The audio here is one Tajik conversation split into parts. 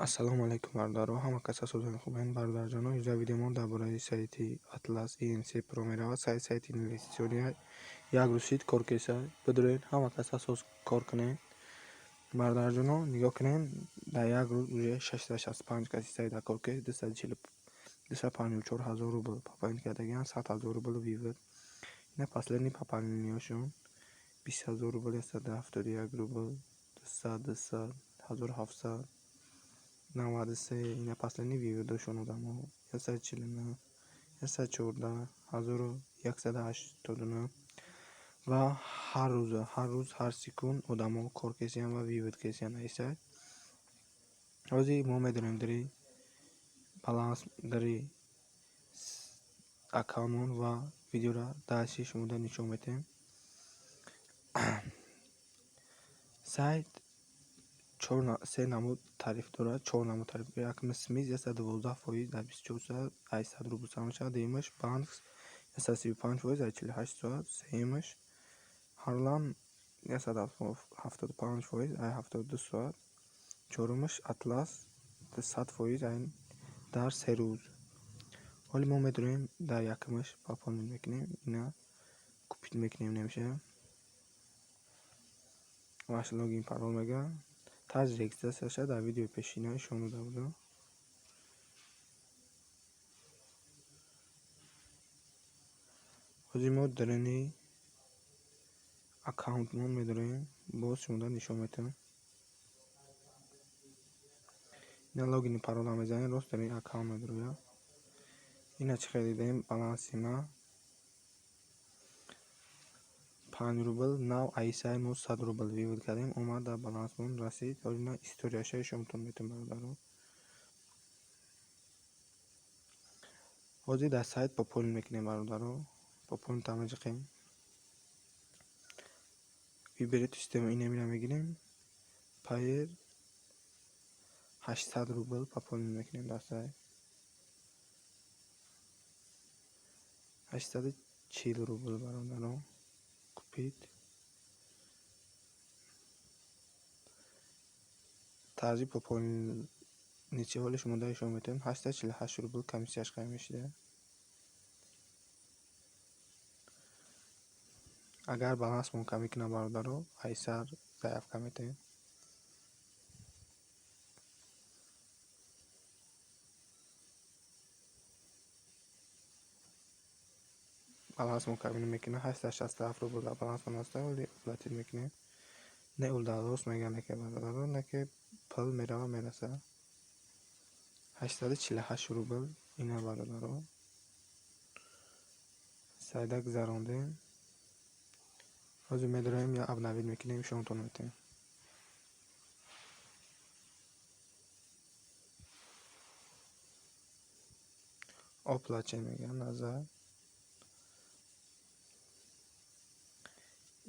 Ассалому алайкум бародаро, ҳама кас ҳасудани хубен. Бародарҷоно, инҷа видеомон дар бораи сайти Atlas ENC Pro меравад. Сайти инвеститсиония. Як рӯзид кор кесад. Бидуред ҳама кас асос кор кунед. Бародарҷоно, нигоҳ кунед, дар як рӯз уже 665 каси сайта кор кесад. 254,000 рубл пополнить кардагиан, 100,000 рубл вивод. Ина последний пополнениёшон 20,000 рубл, 171 рубл, 200, 1700, 93. Ина последний виводошон одамо 149, 114, 1189 ва ҳар рӯз ҳар секунд одамо кор кесиян ва вивод кесиян айсад. ҳозир мо медонем дари баланс дари аккаунтмон ва видеора дасти шумода нишон метем. сайт 3 намуд тариф дорад. 4 намуд тариф. Якмиш смиз 12% дар 24 соат 800 рубл сарф мешавад. Дуюмаш банк 135% дар 48 соат. сеюмаш Харлан 175% дар 72 соат. чорумаш Атлас 100% дар 3 рӯз. ҳоли мо медонем дар якмаш пополнить мекунем. ина купить мекунем немешава. ваш логин парол мега тарз регистрация шуда дар видеои пешина нишон дода будам. ҳозир мо дарини аккаунтмон медорем. боз шумода нишон метем. ина логини парола мезанем. рост дарини аккаунт медороя. ина чӣ хелидем баланси ма 5 рубл. нав айсай мо 100 рубл вивод кардем. омад дар балансмон расид. ҳозир ма историяша ишонтон метем бародаро. ҳозир дар сайт пополнить мекунем бародаро. пополнить тамаҷиқем. виберет система ина мира мегирем. пайер 800 рубл пополнить мекунем дар сайт. 840 рубл бародаро. купить. тарзи пополничи ҳоли шумода ишон метем. 848 рубл комиссияш қайм мешида. агар балансмон кам мекуна бародаро, айсар заявка метем. балансмон кам мекуна. 867 рубл дар балансмон аста. ҳоли оплатит мекунем. не улдалос меган неке бародаро, неке пул мерава мераса. 848 рубл ина бародаро. сайда гузарондем. ҳозир медорем я обновить мекунем. ишонтон метем. оплаче меган назар.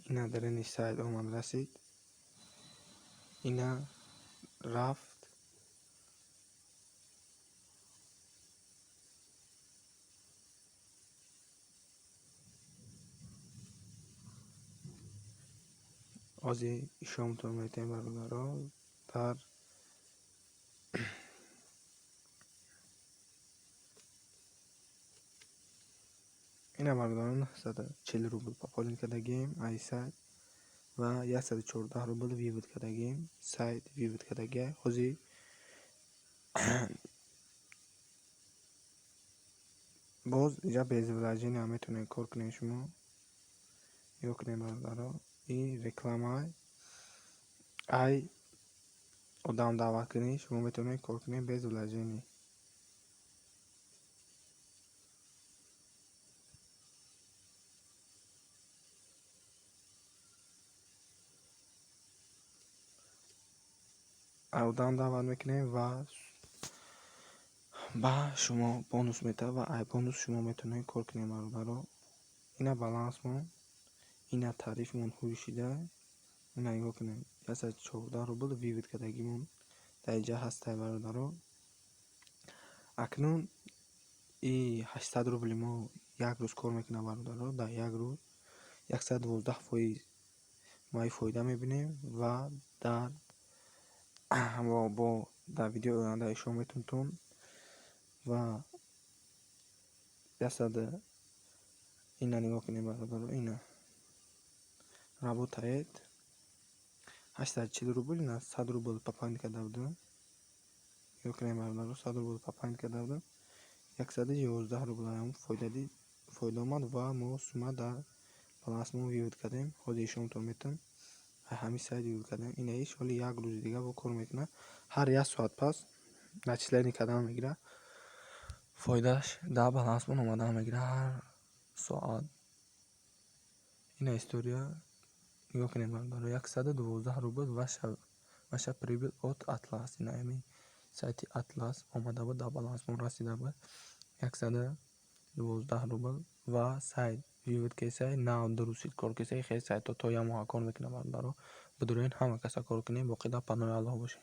ина дарини сайт омад расид. ина рафт. ҳозир ишонтон метем бародаро. дар ина бародарон 140 рубл пополнить кардагем айсайт ва 114 рубл вивод кардагем. сайт вивод кардагия. ҳозир боз иҷа без вложения метонем кор кунем. шумо ё кунем бародаро. и реклама ай одам даъват кунем. шумо метонем кор кунем без вложения. одам даъват мекунем ва ба шумо бонус метавад ва ай бонус шумо метонем кор кунем бародаро. ина балансмон, ина тарифмон ҳуишида. ина нигоҳ кунем. 114 рубл вивод кардагимон дар иҷа ҳастай бародаро. акнун и 800 рубли мо як рӯз кор мекунад бародаро. дар як рӯз 112% мои фоида мебинем ва дар бо дар видеои оянда ишон метунтун ва ясада ина нигоҳ кунем бародаро, ина работает 840 рубл, ина 100 рубл пополнить кардавду. Нигоҳ кунем бародаро, 100 рубл пополнить кардавду, 111 рублам фоида омад ва мо сума дар балансмон вивод кардем. Ҳозир ишонтон метавон ҳамин сайт вивод кардем. Инаиш ҳоли як рӯзи дига бо кор мекунад. Ҳар 1 соат пас начисление кардан мегирад. Фоидаш дар балансмон омадан мегирад ҳар соат. Ина история нигоҳ кунем бародаро, 112 рубл ваша прибыль от Атлас. Ина ҳамин сайти Атлас омада буд, дар балансмон расида буд 112 рубл ва сайт вивод кесай нав дурусид кор кесай хел сайто то як моҳа кор мекунад бародаро. Бидурен ҳама каса кор кунем, боқи дар панои Аллоҳ бошем.